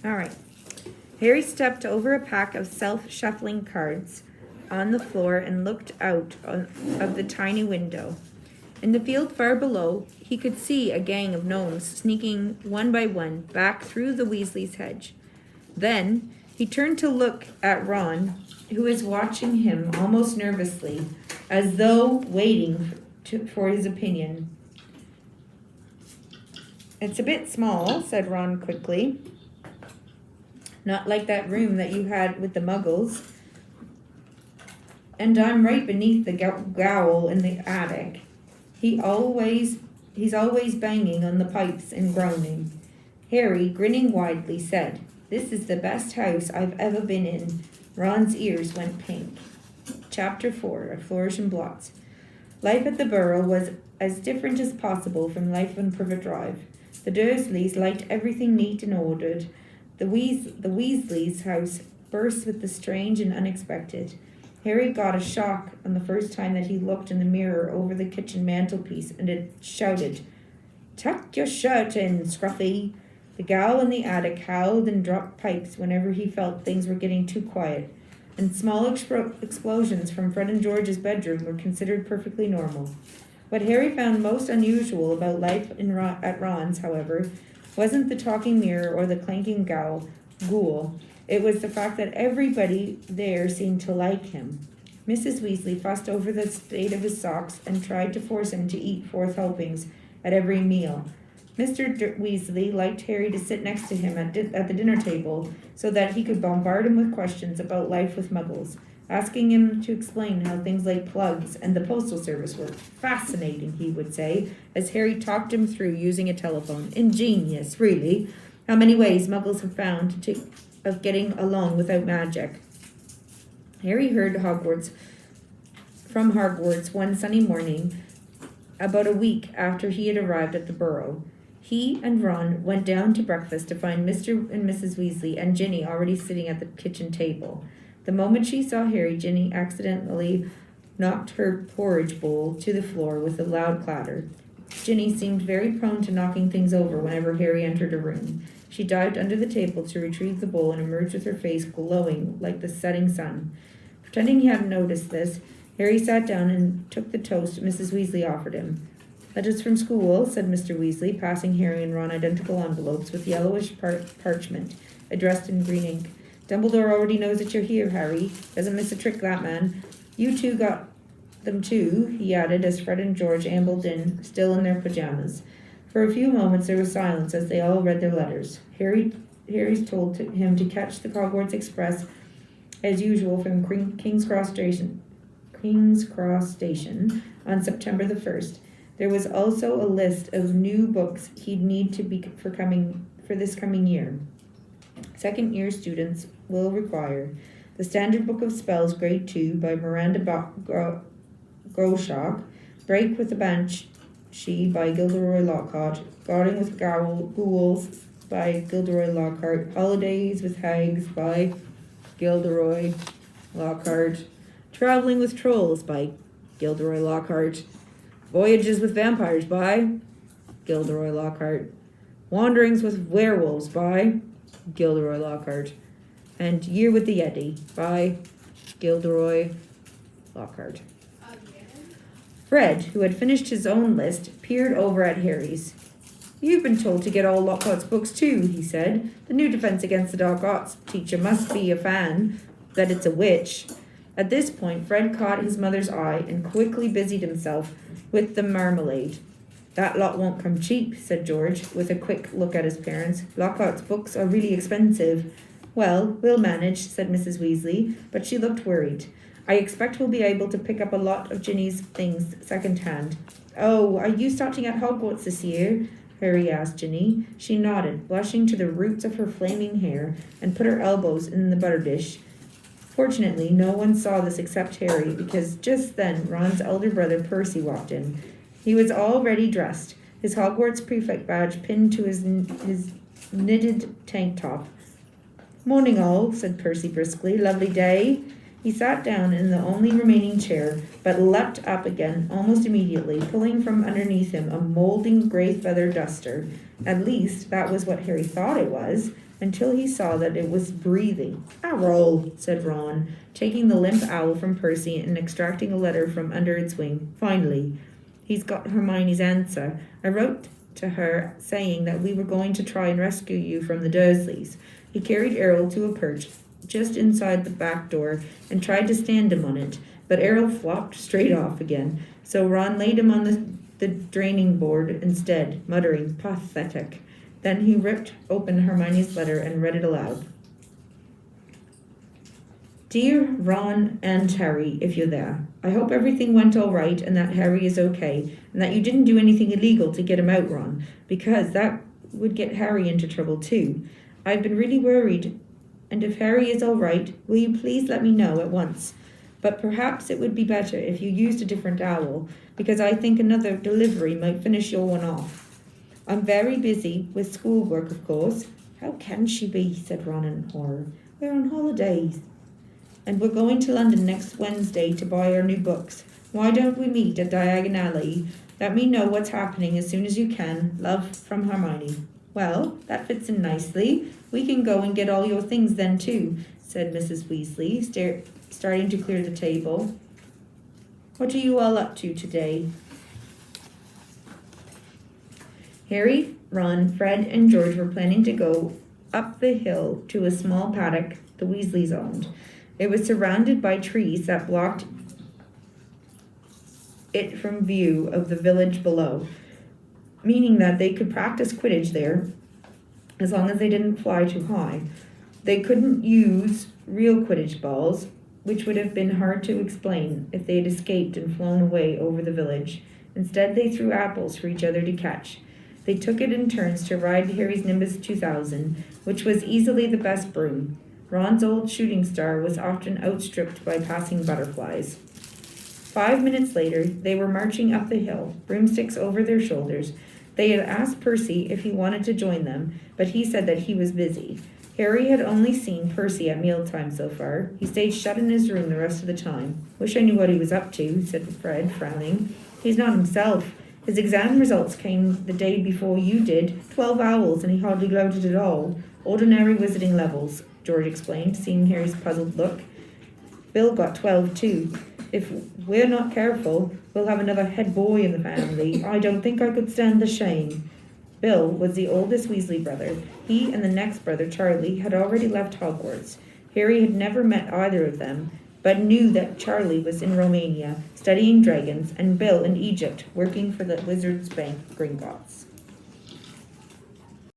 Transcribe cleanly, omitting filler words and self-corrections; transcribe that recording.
All right. Harry stepped over a pack of self-shuffling cards on the floor and looked out of the tiny window. In the field far below, he could see a gang of gnomes sneaking one by one back through the Weasley's hedge. Then he turned to look at Ron, who was watching him almost nervously, as though waiting for his opinion. "It's a bit small," said Ron quickly. "Not like that room that you had with the muggles. And I'm right beneath the gowl in the attic. He's always banging on the pipes and groaning." Harry, grinning widely, said, "This is the best house I've ever been in." Ron's ears went pink. Chapter 4, A Flourish in Blots. Life at the Burrow was as different as possible from life on Privet Drive. The Dursleys liked everything neat and ordered. The Weasleys' house burst with the strange and unexpected. Harry got a shock on the first time that he looked in the mirror over the kitchen mantelpiece, and it shouted, "Tuck your shirt in, Scruffy." The gal in the attic howled and dropped pipes whenever he felt things were getting too quiet, and small explosions from Fred and George's bedroom were considered perfectly normal. What Harry found most unusual about life at Ron's, however, wasn't the talking mirror or the clanking ghoul. It was the fact that everybody there seemed to like him. Mrs. Weasley fussed over the state of his socks and tried to force him to eat 4 helpings at every meal. Mr. Weasley liked Harry to sit next to him at the dinner table so that he could bombard him with questions about life with muggles, asking him to explain how things like plugs and the postal service worked. "Fascinating," he would say, as Harry talked him through using a telephone. "Ingenious, really. How many ways muggles have found of getting along without magic." Harry heard from Hogwarts one sunny morning, about a week after he had arrived at the Burrow. He and Ron went down to breakfast to find Mr. and Mrs. Weasley and Ginny already sitting at the kitchen table. The moment she saw Harry, Ginny accidentally knocked her porridge bowl to the floor with a loud clatter. Ginny seemed very prone to knocking things over whenever Harry entered a room. She dived under the table to retrieve the bowl and emerged with her face glowing like the setting sun. Pretending he hadn't noticed this, Harry sat down and took the toast Mrs. Weasley offered him. "Letters from school," said Mr. Weasley, passing Harry and Ron identical envelopes with yellowish parchment, addressed in green ink. "Dumbledore already knows that you're here, Harry. Doesn't miss a trick, that man. You two got them too," he added as Fred and George ambled in, still in their pajamas. For a few moments there was silence as they all read their letters. Harry's told him to catch the Hogwarts Express as usual from King's Cross Station on September the 1st. There was also a list of new books he'd need to be for this coming year. Second year students will require The Standard Book of Spells, Grade 2 by Miranda Groshok, Break with the Banshee by Gilderoy Lockhart, Guarding with Ghouls by Gilderoy Lockhart, Holidays with Hags by Gilderoy Lockhart, Traveling with Trolls by Gilderoy Lockhart, Voyages with Vampires by Gilderoy Lockhart, Wanderings with Werewolves by Gilderoy Lockhart, and Year with the Yeti by Gilderoy Lockhart. Fred, who had finished his own list, peered over at Harry's. "You've been told to get all Lockhart's books too," he said. "The new Defense Against the Dark Arts teacher must be a fan, that it's a witch." At this point, Fred caught his mother's eye and quickly busied himself with the marmalade. "That lot won't come cheap," said George, with a quick look at his parents. "Lockhart's books are really expensive." "Well, we'll manage," said Mrs. Weasley, but she looked worried. "I expect we'll be able to pick up a lot of Ginny's things second-hand." "Oh, are you starting at Hogwarts this year?" Harry asked Ginny. She nodded, blushing to the roots of her flaming hair, and put her elbows in the butter dish. Fortunately, no one saw this except Harry, because just then Ron's elder brother Percy walked in. He was already dressed, his Hogwarts prefect badge pinned to his knitted tank top. "Morning all," said Percy briskly. "Lovely day." He sat down in the only remaining chair, but leapt up again almost immediately, pulling from underneath him a moulding grey feather duster. At least, that was what Harry thought it was, until he saw that it was breathing. "Owl," said Ron, taking the limp owl from Percy and extracting a letter from under its wing. "Finally, he's got Hermione's answer. I wrote to her saying that we were going to try and rescue you from the Dursleys." He carried Errol to a perch just inside the back door and tried to stand him on it, but Errol flopped straight off again, so Ron laid him on the draining board instead, muttering, "Pathetic." Then he ripped open Hermione's letter and read it aloud. "Dear Ron and Harry, if you're there, I hope everything went all right and that Harry is okay, and that you didn't do anything illegal to get him out, Ron, because that would get Harry into trouble too. I've been really worried, and if Harry is all right, will you please let me know at once? But perhaps it would be better if you used a different owl, because I think another delivery might finish your one off. I'm very busy with schoolwork, of course." "How can she be?" said Ron in horror. "We're on holidays. And we're going to London next Wednesday to buy our new books. Why don't we meet at Diagon Alley? Let me know what's happening as soon as you can. Love, from Hermione." "Well, that fits in nicely. We can go and get all your things then too," said Mrs. Weasley, starting to clear the table. "What are you all up to today?" Harry, Ron, Fred, and George were planning to go up the hill to a small paddock the Weasleys owned. It was surrounded by trees that blocked it from view of the village below, meaning that they could practice Quidditch there as long as they didn't fly too high. They couldn't use real Quidditch balls, which would have been hard to explain if they had escaped and flown away over the village. Instead, they threw apples for each other to catch. They took it in turns to ride Harry's Nimbus 2000, which was easily the best broom. Ron's old shooting star was often outstripped by passing butterflies. 5 minutes later, they were marching up the hill, broomsticks over their shoulders. They had asked Percy if he wanted to join them, but he said that he was busy. Harry had only seen Percy at mealtime so far. He stayed shut in his room the rest of the time. "Wish I knew what he was up to," said Fred, frowning. "He's not himself. His exam results came the day before you did. 12 owls, and he hardly gloated at all. Ordinary wizarding levels," George explained, seeing Harry's puzzled look. "Bill got 12 too. If we're not careful, we'll have another head boy in the family. I don't think I could stand the shame." Bill was the oldest Weasley brother. He and the next brother, Charlie, had already left Hogwarts. Harry had never met either of them, but knew that Charlie was in Romania, studying dragons, and Bill in Egypt, working for the Wizards' Bank Gringotts.